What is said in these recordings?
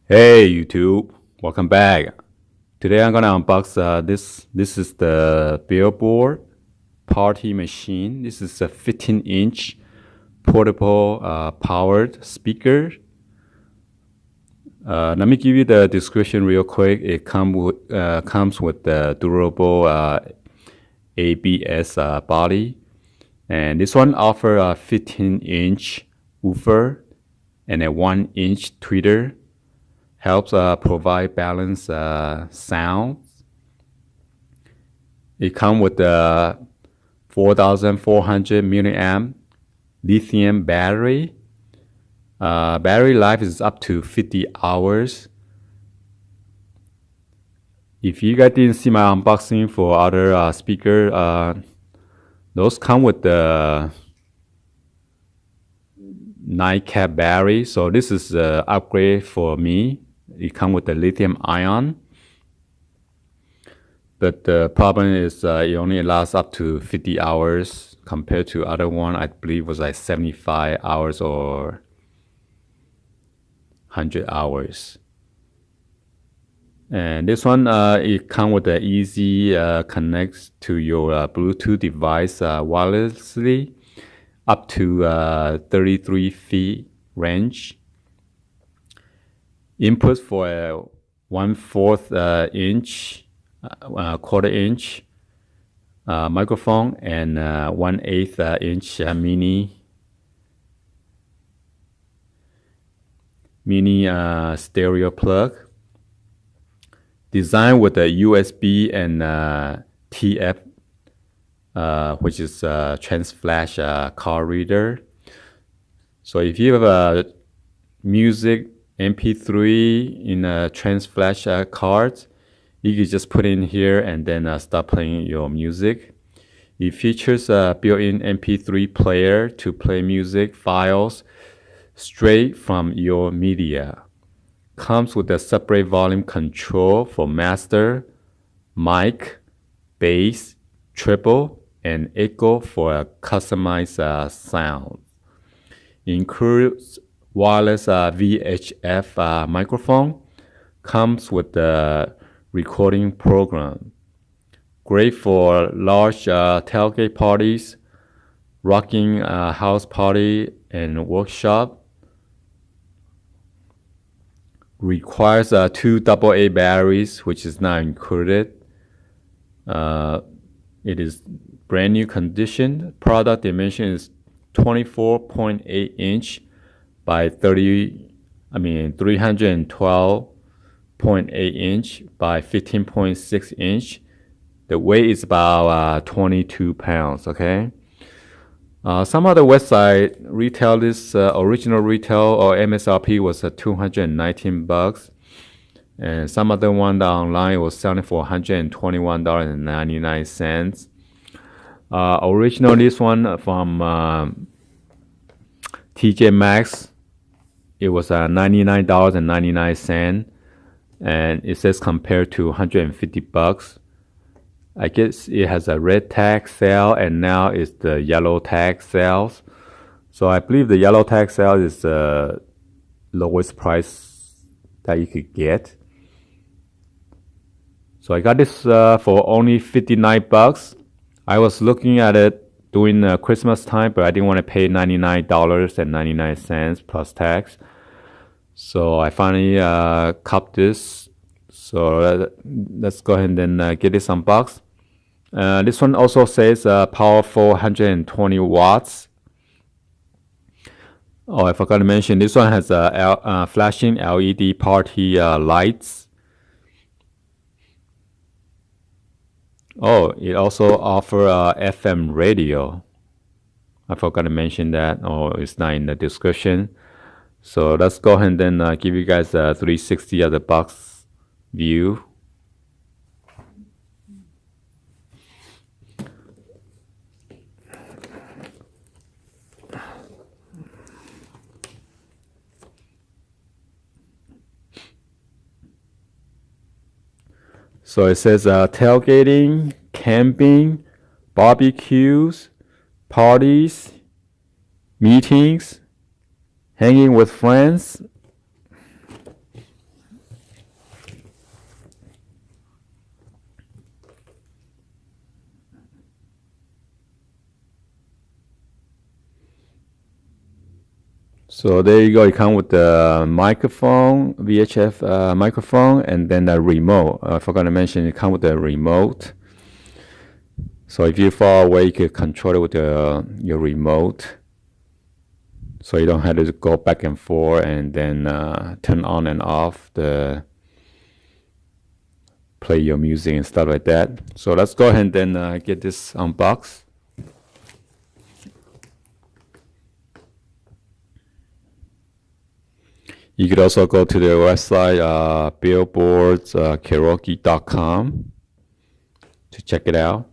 Hey YouTube, welcome back. Today I'm gonna unbox this. This is the BILLBOARD party machine. This is a 15-inch portable powered speaker. Let me give you the description real quick. It comes with the durable ABS body, and this one offers a 15-inch woofer and a 1-inch tweeter. Helps provide balanced sound. It comes with the 4,400 milliamp lithium battery. Battery life is up to 50 hours. If you guys didn't see my unboxing for other speaker, those come with the nightcap battery. So this is an upgrade for me. It comes with the lithium ion, but the problem is it only lasts up to 50 hours compared to other one. I believe was like 75 hours or 100 hours. And this one, it comes with the easy connects to your Bluetooth device wirelessly up to 33 feet range. Input for a 1/4 inch, quarter-inch microphone and 1/8 inch mini stereo plug. Designed with a USB and TF, which is a trans flash card reader. So if you have a music MP3 in a trans flash card, you can just put in here and then start playing your music. It features a built-in MP3 player to play music files straight from your media. Comes with a separate volume control for master, mic, bass, treble, and echo for a customized sound. Includes wireless VHF microphone. Comes with the recording program. Great for large tailgate parties, rocking house party, and workshop. Requires 2 AA batteries, which is not included. It is brand new condition. Product dimension is 24.8 inch by 312.8 inch by 15.6 inch. The weight is about 22 pounds. Okay. Some other website retail this original retail or MSRP was $219, and some other one online was selling for $121.99. Original this one from TJ Maxx, it was $99.99, and it says compared to $150. I guess it has a red tag sale, and now it's the yellow tag sales. So I believe the yellow tag sale is the lowest price that you could get. So I got this for only $59. I was looking at it during Christmas time, but I didn't want to pay $99.99 plus tax. So I finally copped this. So let's go ahead and then get this unboxed. This one also says powerful 120 watts. Oh, I forgot to mention this one has flashing LED party lights. Oh, it also offers FM radio. I forgot to mention that. Oh, it's not in the description. So let's go ahead and then give you guys a 360 of the box view. So it says tailgating, camping, barbecues, parties, meetings, hanging with friends. So there you go. It comes with the microphone, VHF microphone, and then the remote. I forgot to mention it comes with the remote. So if you're far away, you can control it with your remote. So you don't have to go back and forth and then turn on and off play your music and stuff like that. So let's go ahead and then get this unboxed. You could also go to their website, BILLBOARDS, karaoke.com to check it out.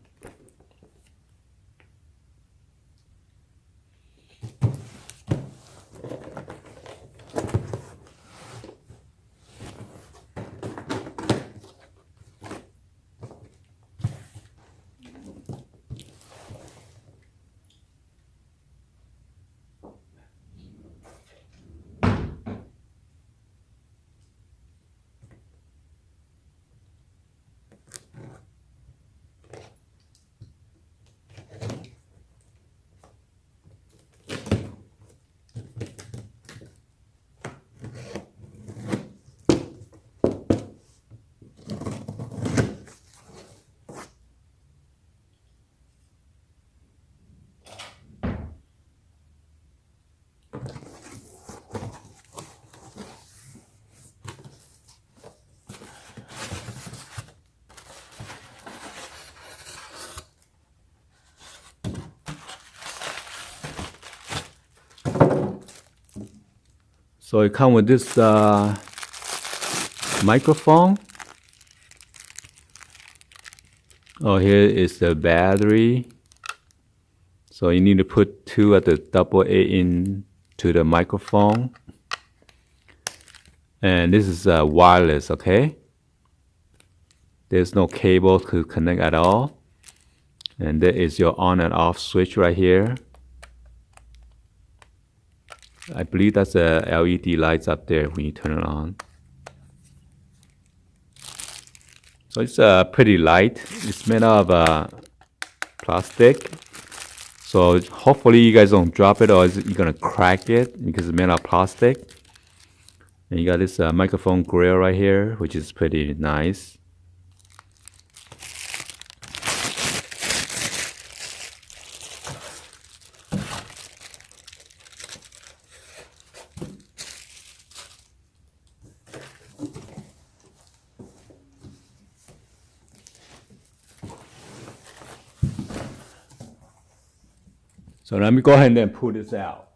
So it comes with this microphone. Oh, here is the battery. So you need to put 2 at the AA in to the microphone. And this is wireless, okay? There's no cable to connect at all. And there is your on and off switch right here. I believe that's the LED lights up there when you turn it on. So it's pretty light. It's made of plastic. So hopefully you guys don't drop it or you're gonna crack it because it's made of plastic. And you got this microphone grill right here, which is pretty nice. So let me go ahead and then pull this out.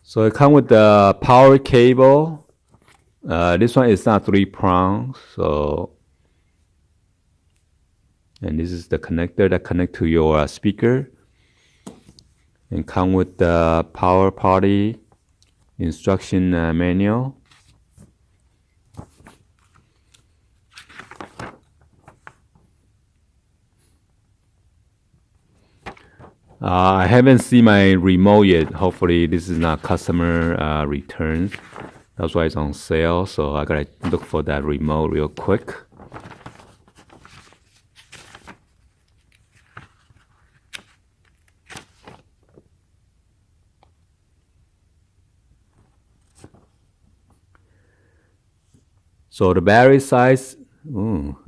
So it comes with the power cable. This one is not 3-prong, so. And this is the connector that connects to your speaker. And come with the power party instruction manual. I haven't seen my remote yet. Hopefully this is not customer return. That's why it's on sale. So I gotta look for that remote real quick. So the battery size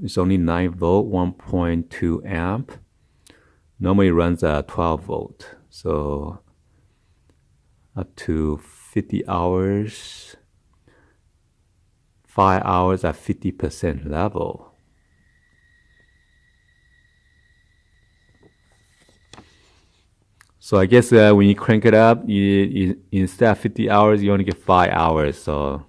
is only 9 volt, 1.2 amp. Normally runs at 12 volt. So up to 50 hours, 5 hours at 50% level. So I guess when you crank it up, instead of 50 hours, you only get 5 hours. So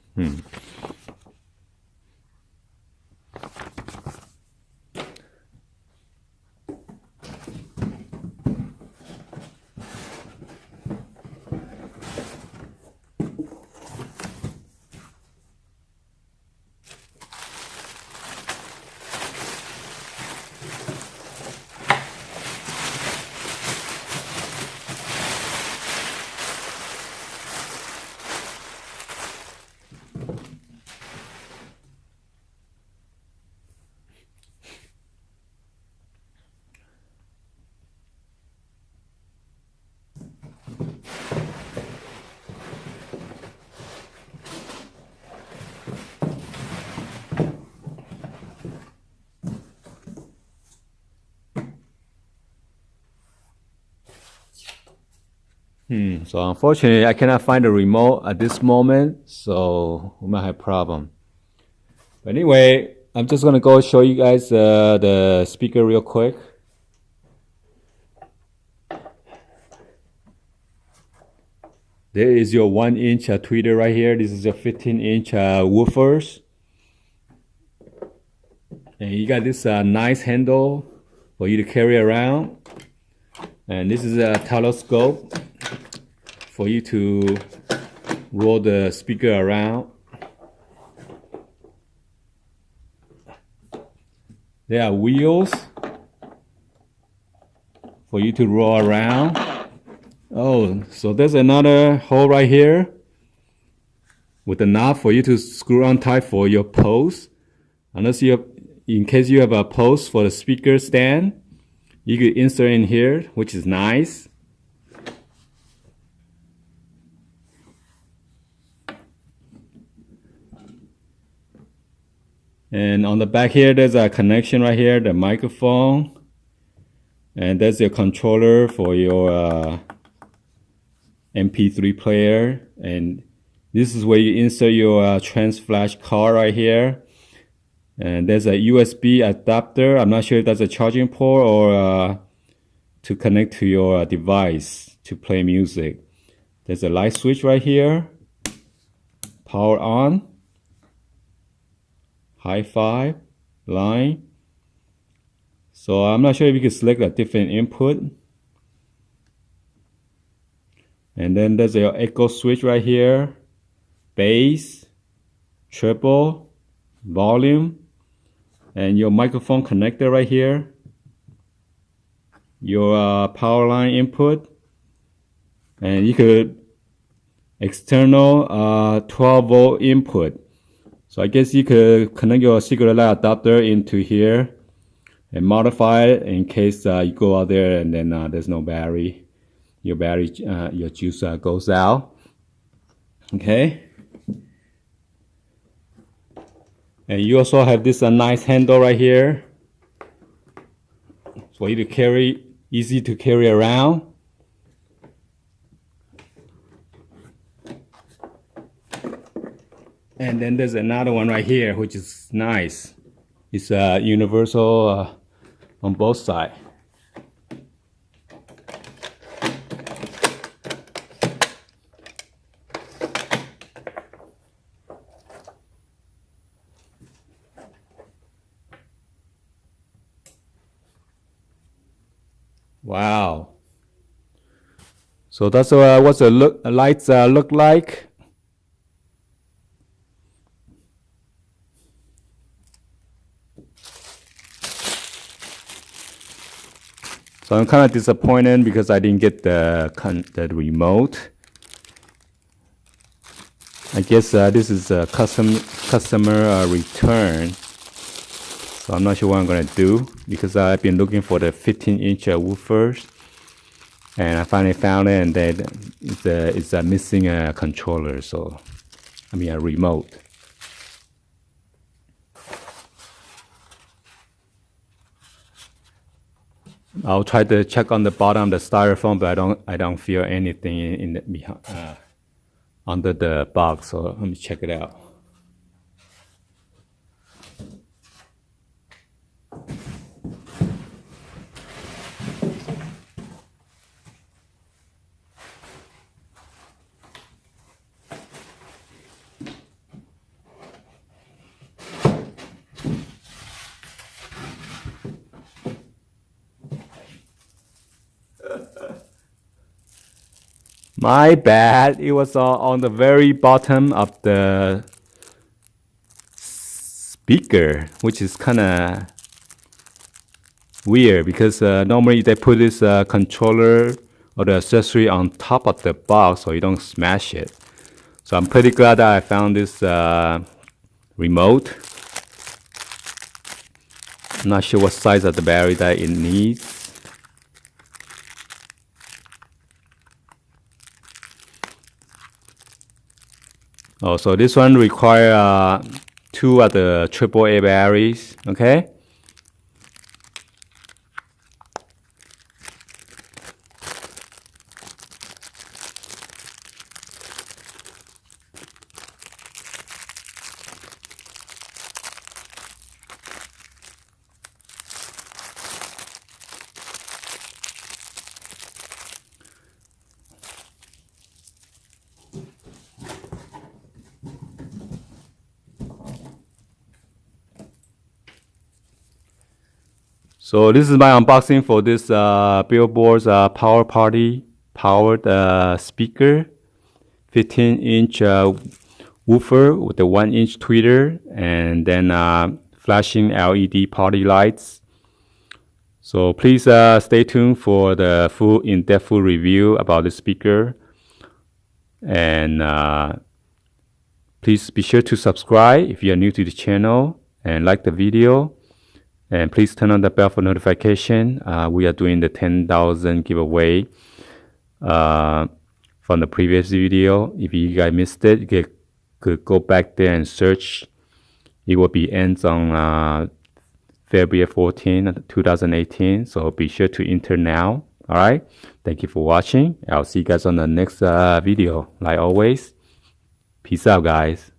So unfortunately, I cannot find the remote at this moment, so we might have a problem. But anyway, I'm just gonna go show you guys the speaker real quick. There is your 1-inch tweeter right here. This is your 15-inch woofers. And you got this nice handle for you to carry around. And this is a telescope for you to roll the speaker around. There are wheels for you to roll around. Oh, so there's another hole right here with a knob for you to screw on tight for your post. Unless you have, in case you have a post for the speaker stand, you could insert in here, which is nice. And on the back here, there's a connection right here, the microphone. And there's your controller for your MP3 player. And this is where you insert your trans flash card right here. And there's a USB adapter. I'm not sure if that's a charging port or to connect to your device to play music. There's a light switch right here. Power on. Hi-Fi line. So I'm not sure if you can select a different input. And then there's your echo switch right here. Bass, treble, volume, and your microphone connector right here. Your power line input. And you could external 12-volt input. So I guess you could connect your secret light adapter into here and modify it in case you go out there and then there's no battery. Your juice goes out. Okay. And you also have this nice handle right here for you to carry, easy to carry around. And then there's another one right here, which is nice. It's universal on both sides. Wow. So that's what the lights look like. So I'm kind of disappointed because I didn't get the remote. I guess this is a customer return. So I'm not sure what I'm gonna do because I've been looking for the 15-inch woofers, and I finally found it, and then it's missing a controller. So I mean a remote. I'll try to check on the bottom of the styrofoam, but I don't feel anything in the behind under the box. So let me check it out. My bad. It was on the very bottom of the speaker, which is kind of weird because normally they put this controller or the accessory on top of the box so you don't smash it. So I'm pretty glad that I found this remote. I'm not sure what size of the battery that it needs. Oh, so this one require 2 of the AAA batteries, okay? So this is my unboxing for this BILLBOARD's Power Party powered speaker, 15-inch woofer with a 1-inch tweeter, and then flashing LED party lights. So please stay tuned for the full in-depth review about the speaker, and please be sure to subscribe if you are new to the channel and like the video. And please turn on the bell for notification. We are doing the 10,000 giveaway from the previous video. If you guys missed it, you could go back there and search. It will be ends on February 14, 2018. So be sure to enter now. All right. Thank you for watching. I'll see you guys on the next video. Like always, peace out, guys.